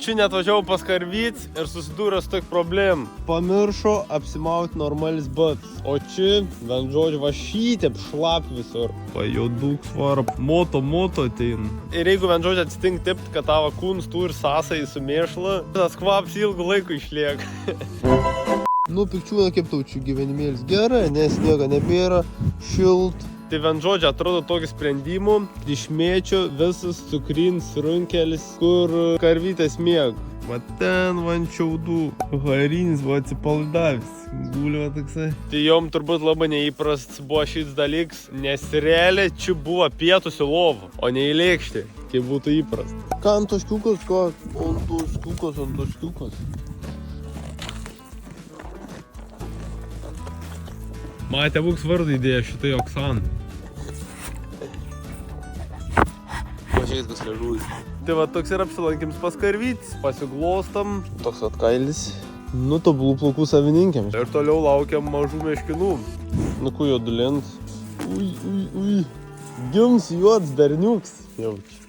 čia net važiavau pas karvyt ir susidūrė su tokia problema. Pamiršo apsimauti normalis bats. O čia, bent žodžiu, va šitėp šlap visur. Pajoduk svarb, moto atein. Ir jeigu bent žodžiu atsitink taip, kad tavo kūnas turi sąsąjį su mėšla, tas kvaps ilgų laikų išlieka. Nu, pikčiūna kaip taučių gyvenimėlis gerai, nes sniego nebėra, šilt. Tai bent žodžiu atrodo tokį sprendimų, išmėčio visas cukrins runkelis, kur karvytės miega. Va ten van čiaudų, harinis va atsipaldavis, gulio toksai. Tai jom turbūt labai neįprasts buvo šis dalyks, nes realiai čia buvo pietus į lovą, o ne į lėkštę, kaip būtų įprasta. Ką ant toškiukas, ką? Ant toškiukas. Man tėvuks vardą įdėjo šitai Oksana. Mažiais kas ležūs. Tai va toks ir apsilankims pas karvytis, pasiglostam. Toks atkailis. Nu, tobulų plaukų savininkėms. Ir toliau laukiam mažų meškinų. Nu, kuo jo dulint. Ui. Gims juods berniuks. Jaučiu.